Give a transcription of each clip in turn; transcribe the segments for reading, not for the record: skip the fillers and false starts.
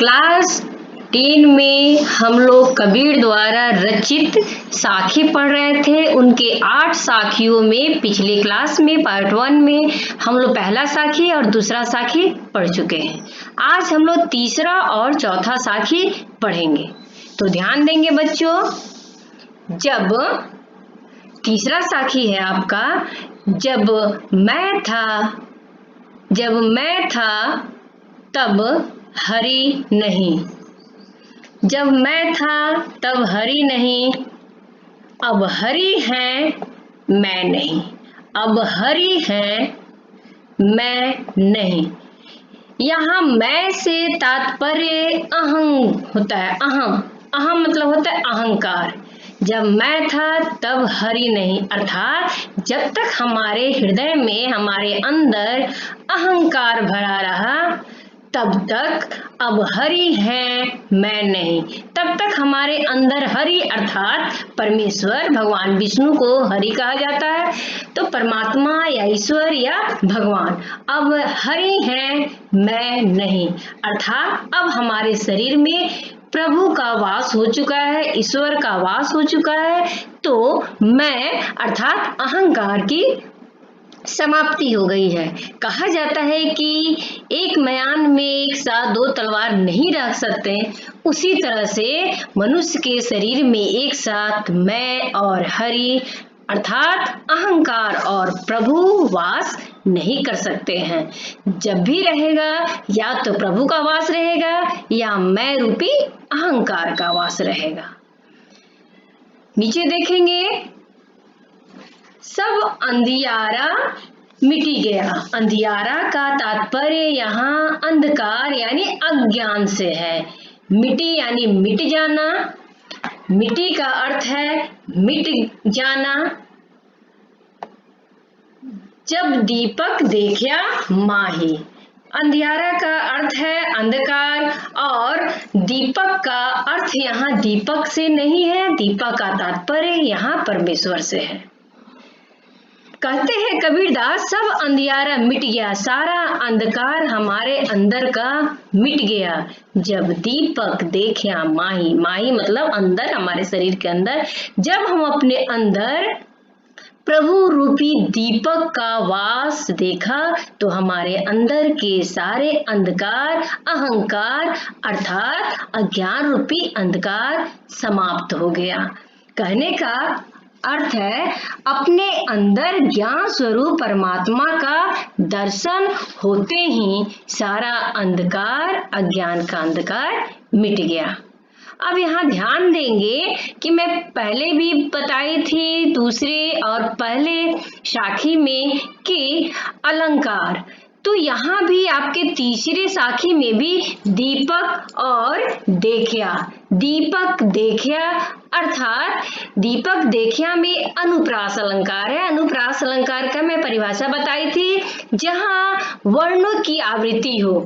Class 10 में हम लोग कबीर द्वारा रचित साखी पढ़ रहे थे। उनके 8 साखियों में पिछले क्लास में पार्ट 1 में हम लोग पहला साखी और दूसरा साखी पढ़ चुके हैं। आज हम लोग तीसरा और चौथा साखी पढ़ेंगे, तो ध्यान देंगे बच्चों। जब तीसरा साखी है आपका, जब मैं था तब हरि नहीं, जब मैं था तब हरि नहीं, अब हरि है मैं नहीं, अब हरि है मैं नहीं। यहाँ मैं से तात्पर्य अहं होता है। अहम मतलब होता है अहंकार। जब मैं था तब हरि नहीं, अर्थात जब तक हमारे हृदय में, हमारे अंदर अहंकार भरा रहा तब तक अब हरि है मैं नहीं, तब तक हमारे अंदर हरि अर्थात परमेश्वर भगवान विष्णु को हरि कहा जाता है, तो परमात्मा या ईश्वर या भगवान। अब हरि है मैं नहीं, अर्थात अब हमारे शरीर में प्रभु का वास हो चुका है, ईश्वर का वास हो चुका है, तो मैं अर्थात अहंकार की समाप्ति हो गई है। कहा जाता है कि एक म्यान में एक साथ 2 तलवार नहीं रख सकते, उसी तरह से मनुष्य के शरीर में एक साथ मैं और हरि अर्थात अहंकार और प्रभु वास नहीं कर सकते हैं। जब भी रहेगा या तो प्रभु का वास रहेगा या मैं रूपी अहंकार का वास रहेगा। नीचे देखेंगे, सब अंधियारा मिटी गया। अंधियारा का तात्पर्य यहाँ अंधकार यानी अज्ञान से है। मिटी यानी मिट जाना, मिटी का अर्थ है मिट जाना। जब दीपक देखा माही, अंधियारा का अर्थ है अंधकार और दीपक का अर्थ यहाँ दीपक से नहीं है, दीपक का तात्पर्य यहाँ परमेश्वर से है। कहते हैं कबीरदास, सब अंधियारा मिट गया, सारा अंधकार हमारे अंदर का मिट गया। जब दीपक देखा माही, माही मतलब अंदर, हमारे शरीर के अंदर, जब हम अपने अंदर प्रभु रूपी दीपक का वास देखा तो हमारे अंदर के सारे अंधकार, अहंकार अर्थात अज्ञान रूपी अंधकार समाप्त हो गया। कहने का अर्थ है अपने अंदर ज्ञान स्वरूप परमात्मा का दर्शन होते ही सारा अंधकार, अज्ञान का अंधकार मिट गया। अब यहाँ ध्यान देंगे कि मैं पहले भी बताई थी दूसरे और पहले साखी में कि अलंकार, तो यहाँ भी आपके तीसरे साखी में भी दीपक और देखा, दीपक देखा अर्थात दीपक देखा में अनुप्रास अलंकार है। अनुप्रास अलंकार का मैं परिभाषा बताई थी, जहाँ वर्णों की आवृत्ति हो,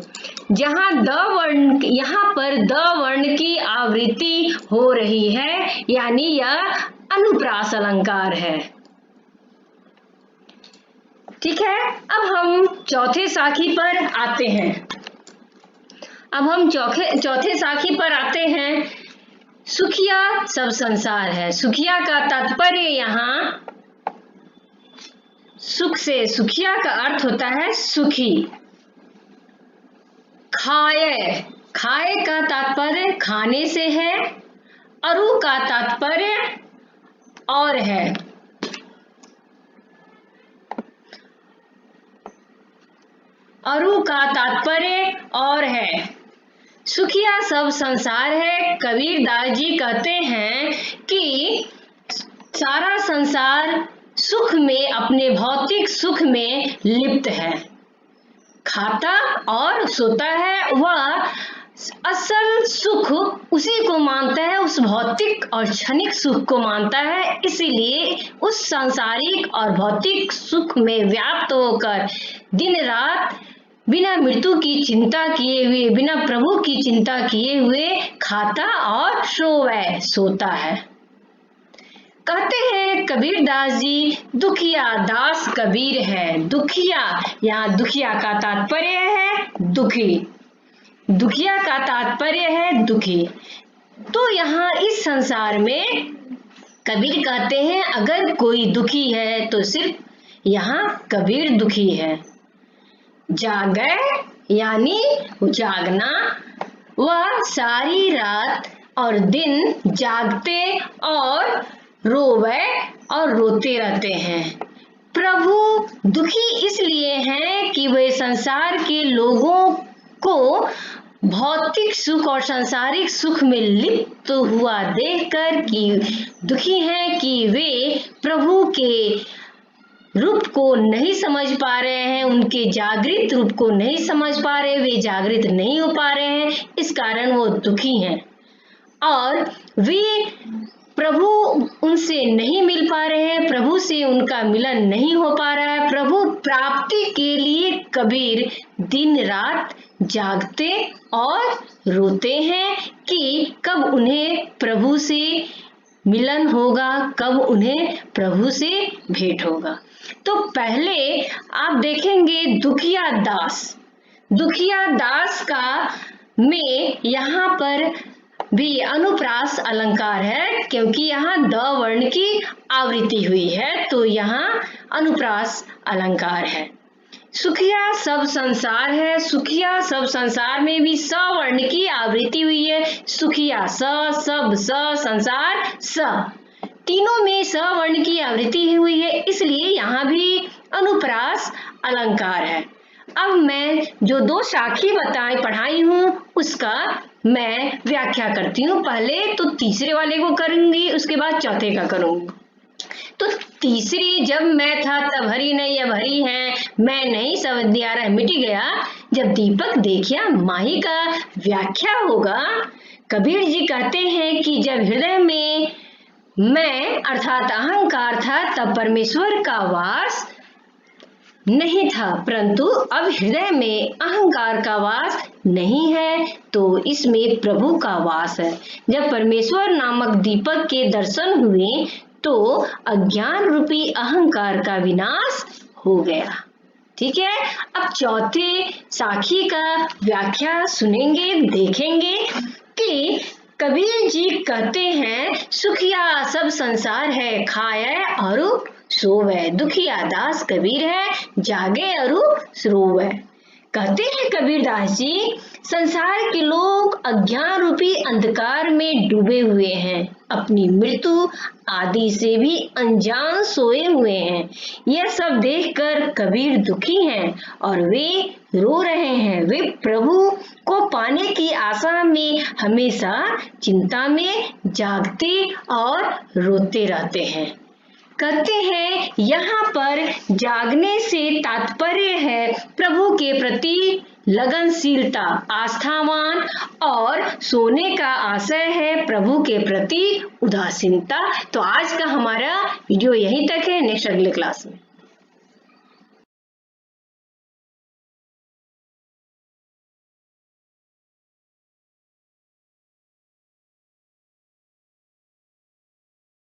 जहाँ द वर्ण, यहाँ पर द वर्ण की आवृत्ति हो रही है, यानी यह अनुप्रास अलंकार है। ठीक है, अब हम चौथे साखी पर आते हैं। अब हम चौथे साखी पर आते हैं। सुखिया सब संसार है। सुखिया का तात्पर्य यहाँ सुख से, सुखिया का अर्थ होता है सुखी। खाए, खाए का तात्पर्य खाने से है। अरु का तात्पर्य और है। अरु का तात्पर्य और है। सुखिया सब संसार है। कबीरदास जी कहते हैं कि सारा संसार सुख में, अपने भौतिक सुख में लिप्त है, खाता और सोता है। वह असल सुख उसी को मानता है, उस भौतिक और क्षणिक सुख को मानता है, इसीलिए उस सांसारिक और भौतिक सुख में व्याप्त होकर दिन रात बिना मृत्यु की चिंता किए हुए, बिना प्रभु की चिंता किए हुए खाता और सोता है। कहते हैं कबीरदास जी, दुखिया दास कबीर है। दुखिया, यहाँ दुखिया का तात्पर्य है दुखी। दुखिया का तात्पर्य है दुखी। तो यहाँ इस संसार में कबीर कहते हैं अगर कोई दुखी है तो सिर्फ यहाँ कबीर दुखी है। जागे यानी जागना, वह सारी रात और दिन जागते और रोवे और रोते रहते हैं। प्रभु दुखी इसलिए हैं कि वे संसार के लोगों को भौतिक सुख और सांसारिक सुख में लिप्त हुआ देखकर कि दुखी हैं कि वे प्रभु के रूप को नहीं समझ पा रहे हैं, उनके जागृत रूप को नहीं समझ पा रहे, वे जागृत नहीं हो पा रहे हैं, इस कारण वो दुखी हैं और वे प्रभु उनसे नहीं मिल पा रहे हैं, प्रभु से उनका मिलन नहीं हो पा रहा है। प्रभु प्राप्ति के लिए कबीर दिन रात जागते और रोते हैं कि कब उन्हें प्रभु से मिलन होगा, कब उन्हें प्रभु से भेंट होगा। तो पहले आप देखेंगे दुखिया दास। दुखिया दास का में यहाँ पर भी अनुप्रास अलंकार है, क्योंकि यहाँ द वर्ण की आवृत्ति हुई है तो यहाँ अनुप्रास अलंकार है। सुखिया सब संसार है। सुखिया सब संसार में भी स वर्ण की आवृत्ति हुई है। सुखिया स, सब स, संसार स, तीनों में स वर्ण की आवृत्ति हुई है, इसलिए यहाँ भी अनुप्रास अलंकार है। अब मैं जो दो साखी पढ़ाई हूँ उसका मैं व्याख्या करती हूँ। पहले तो तीसरे वाले को करूंगी, उसके बाद चौथे का करूंगी। तो तीसरी, जब मैं था तब हरी नहीं अब हरी है, मैं नहीं सब अंधियारा मिट गया, जब दीपक देखिया माही का व्याख्या होगा। कबीर जी कहते हैं कि जब हृदय में मैं अर्थात अहंकार था तब परमेश्वर का वास नहीं था, परंतु अब हृदय में अहंकार का वास नहीं है तो इसमें प्रभु का वास है। जब परमेश्वर नामक दीपक के दर्शन हुए तो अज्ञान रूपी अहंकार का विनाश हो गया। ठीक है, अब चौथे साखी का व्याख्या सुनेंगे, देखेंगे कि कबीर जी कहते हैं सुखिया सब संसार है, खाए और सोवे। दुखिया दास कबीर है, जागे और रोवे। कहते हैं कबीर दास जी संसार के लोग अज्ञान रूपी अंधकार में डूबे हुए हैं, अपनी मृत्यु आदि से भी अनजान सोए हुए हैं। यह सब देखकर कबीर दुखी हैं और वे रो रहे हैं। वे प्रभु को पाने की आशा में हमेशा चिंता में जागते और रोते रहते हैं। कहते हैं यहाँ पर जागने से तात्पर्य है प्रभु के प्रति लगनशीलता, आस्थावान, और सोने का आशय है प्रभु के प्रति उदासीनता। तो आज का हमारा वीडियो यहीं तक है, नेक्स्ट अगले क्लास में।